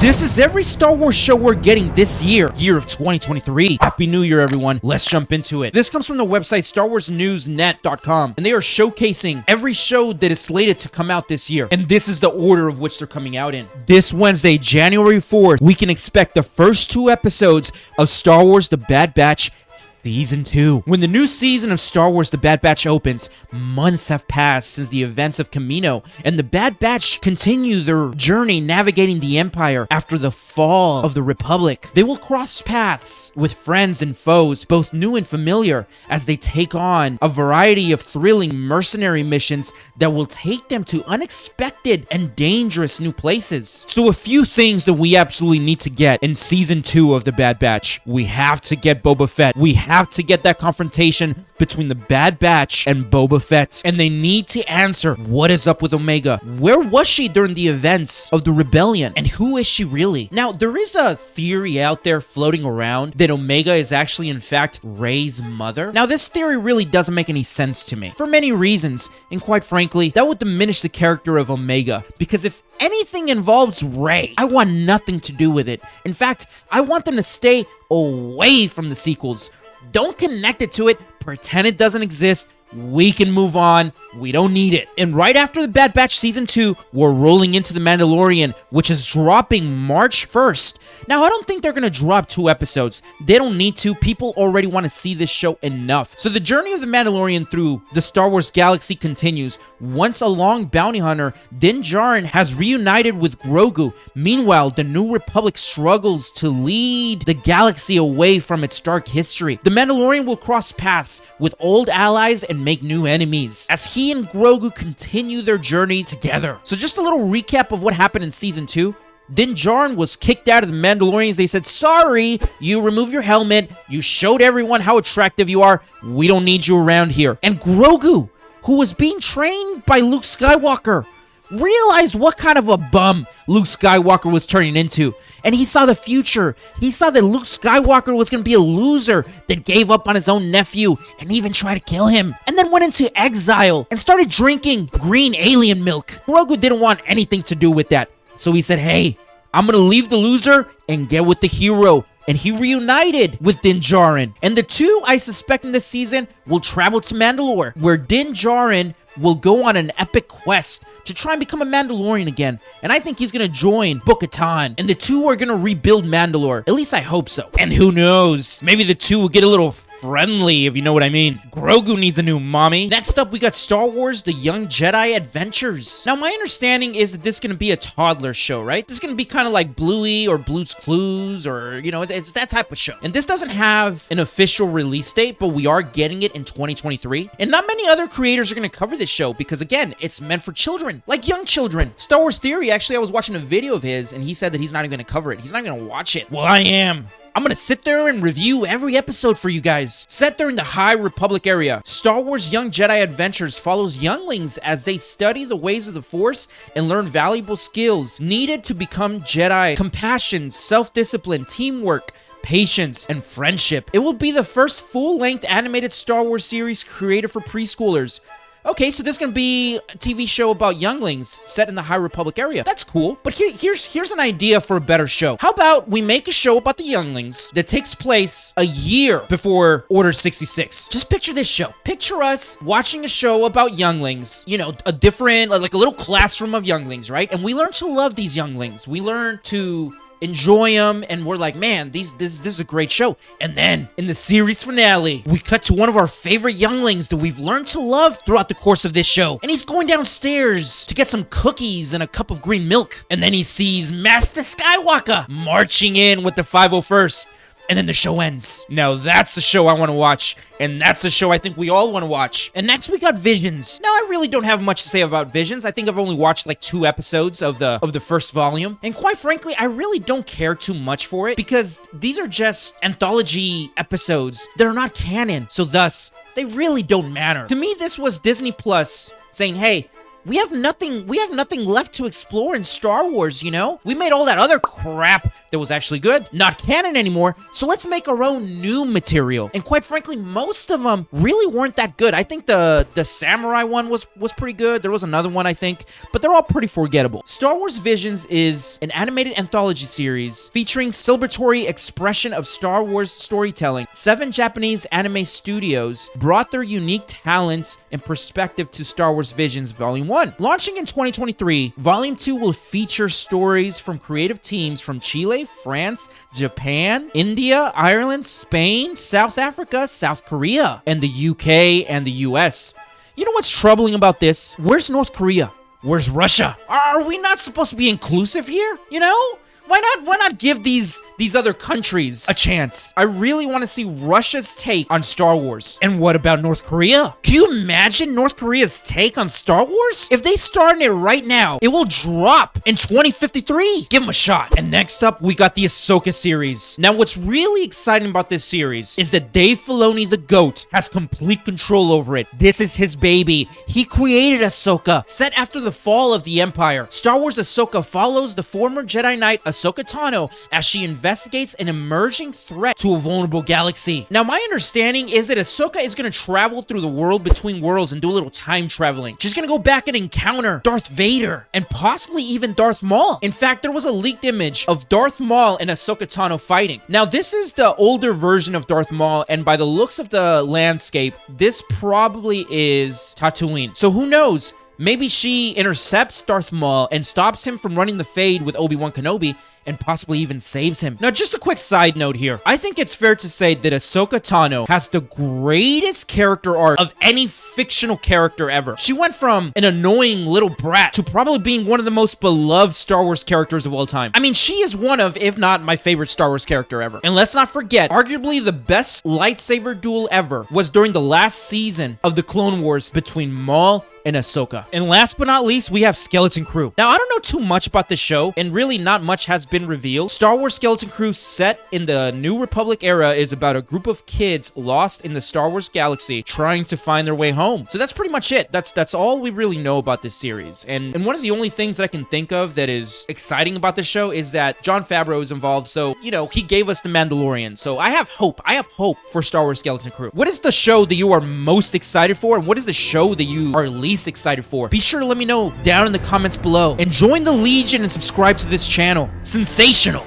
This is every Star Wars show we're getting this year of 2023. Happy New Year, everyone. Let's jump into it. This comes from the website StarWarsNewsNet.com, and they are showcasing every show that is slated to come out this year. And this is the order of which they're coming out in. This Wednesday, January 4th, we can expect the first 2 episodes of Star Wars The Bad Batch Season 2. When the new season of Star Wars The Bad Batch opens, months have passed since the events of Kamino, and the Bad Batch continue their journey navigating the Empire after the fall of the Republic. They will cross paths with friends and foes, both new and familiar, as they take on a variety of thrilling mercenary missions that will take them to unexpected and dangerous new places. So a few things that we absolutely need to get in Season 2 of The Bad Batch. We have to get Boba Fett. We have to get that confrontation between the Bad Batch and Boba Fett. And they need to answer, what is up with Omega? Where was she during the events of the rebellion? And who is she really? Now, there is a theory out there floating around that Omega is actually in fact Rey's mother. Now, this theory really doesn't make any sense to me for many reasons, and quite frankly, that would diminish the character of Omega, because if anything involves Rey, I want nothing to do with it. In fact, I want them to stay away from the sequels. Don't connect it to it, pretend it doesn't exist. We can move on. We don't need it. And right after the Bad Batch Season 2, we're rolling into The Mandalorian, which is dropping March 1st. Now, I don't think they're going to drop 2 episodes. They don't need to. People already want to see this show enough. So the journey of The Mandalorian through the Star Wars galaxy continues. Once a long bounty hunter, Din Djarin has reunited with Grogu. Meanwhile, the New Republic struggles to lead the galaxy away from its dark history. The Mandalorian will cross paths with old allies and make new enemies as he and Grogu continue their journey together. So just a little recap of what happened in Season 2. Din Djarin was kicked out of the Mandalorians. They said, sorry, you remove your helmet. You showed everyone how attractive you are. We don't need you around here. And Grogu, who was being trained by Luke Skywalker, realized what kind of a bum Luke Skywalker was turning into. And he saw the future. He saw that Luke Skywalker was going to be a loser that gave up on his own nephew and even tried to kill him. And then went into exile and started drinking green alien milk. Grogu didn't want anything to do with that. So he said, hey, I'm going to leave the loser and get with the hero. And he reunited with Din Djarin. And the two, I suspect in this season, will travel to Mandalore, where Din Djarin will go on an epic quest to try and become a Mandalorian again. And I think he's gonna join Bo-Katan, and the two are gonna rebuild Mandalore. At least I hope so. And who knows, maybe the two will get a little friendly, if you know what I mean. Grogu needs a new mommy. Next up, we got Star Wars The Young Jedi Adventures. Now, my understanding is that this is going to be a toddler show, right? This is going to be kind of like Bluey or Blue's Clues, or, you know, it's that type of show. And this doesn't have an official release date, but we are getting it in 2023. And not many other creators are going to cover this show because, again, it's meant for children, like young children. Star Wars Theory, actually, I was watching a video of his, and he said that he's not even going to cover it. He's not going to watch it. Well, I am. I'm gonna sit there and review every episode for you guys. Set there in the High Republic area, Star Wars Young Jedi Adventures follows younglings as they study the ways of the Force and learn valuable skills needed to become Jedi. Compassion, self-discipline, teamwork, patience, and friendship. It will be the first full-length animated Star Wars series created for preschoolers. Okay, so this is going to be a TV show about younglings set in the High Republic area. That's cool. But here's an idea for a better show. How about we make a show about the younglings that takes place a year before Order 66? Just picture this show. Picture us watching a show about younglings. You know, a different, like a little classroom of younglings, right? And we learn to love these younglings. We learn to enjoy them, and we're like, man, this is a great show. And then in the series finale, we cut to one of our favorite younglings that we've learned to love throughout the course of this show, and he's going downstairs to get some cookies and a cup of green milk, and then he sees Master Skywalker marching in with the 501st. And then the show ends. Now that's the show I want to watch, and that's the show I think we all want to watch. And next we got Visions. Now I really don't have much to say about Visions. I think I've only watched like 2 episodes of the first volume, and quite frankly, I really don't care too much for it because these are just anthology episodes that are not canon, so thus they really don't matter. To me, this was Desney Plus saying, hey, we have nothing left to explore in Star Wars, you know? We made all that other crap that was actually good. Not canon anymore, so let's make our own new material. And quite frankly, most of them really weren't that good. I think the samurai one was pretty good. There was another one, I think, but they're all pretty forgettable. Star Wars Visions is an animated anthology series featuring celebratory expression of Star Wars storytelling. 7 Japanese anime studios brought their unique talents and perspective to Star Wars Visions Volume 1. Launching in 2023, Volume 2 will feature stories from creative teams from Chile, France, Japan, India, Ireland, Spain, South Africa, South Korea, and the UK and the US. You know what's troubling about this? Where's North Korea? Where's Russia? Are we not supposed to be inclusive here? You know? Why not give these other countries a chance? I really want to see Russia's take on Star Wars. And what about North Korea? Can you imagine North Korea's take on Star Wars? If they start it right now, it will drop in 2053. Give them a shot. And next up, we got the Ahsoka series. Now, what's really exciting about this series is that Dave Filoni, the GOAT, has complete control over it. This is his baby. He created Ahsoka, set after the fall of the Empire. Star Wars Ahsoka follows the former Jedi Knight Ahsoka Tano as she investigates an emerging threat to a vulnerable galaxy. Now, my understanding is that Ahsoka is going to travel through the world between worlds and do a little time traveling. She's going to go back and encounter Darth Vader and possibly even Darth Maul. In fact, there was a leaked image of Darth Maul and Ahsoka Tano fighting. Now, this is the older version of Darth Maul, and by the looks of the landscape, this probably is Tatooine. So who knows? Maybe she intercepts Darth Maul and stops him from running the Fade with Obi-Wan Kenobi and possibly even saves him. Now, just a quick side note here. I think it's fair to say that Ahsoka Tano has the greatest character arc of any fictional character ever. She went from an annoying little brat to probably being one of the most beloved Star Wars characters of all time. I mean, she is one of, if not my favorite Star Wars character ever. And let's not forget, arguably the best lightsaber duel ever was during the last season of the Clone Wars between Maul and Ahsoka. And last but not least, we have Skeleton Crew. Now, I don't know too much about this show, and really not much has been revealed. Star Wars Skeleton Crew, set in the New Republic era, is about a group of kids lost in the Star Wars galaxy trying to find their way home. So that's pretty much it. That's all we really know about this series. And one of the only things that I can think of that is exciting about this show is that Jon Favreau is involved, so, you know, he gave us the Mandalorian. So I have hope. I have hope for Star Wars Skeleton Crew. What is the show that you are most excited for, and what is the show that you are least excited for? Be sure to let me know down in the comments below, and join the Legion and subscribe to this channel. Sensational!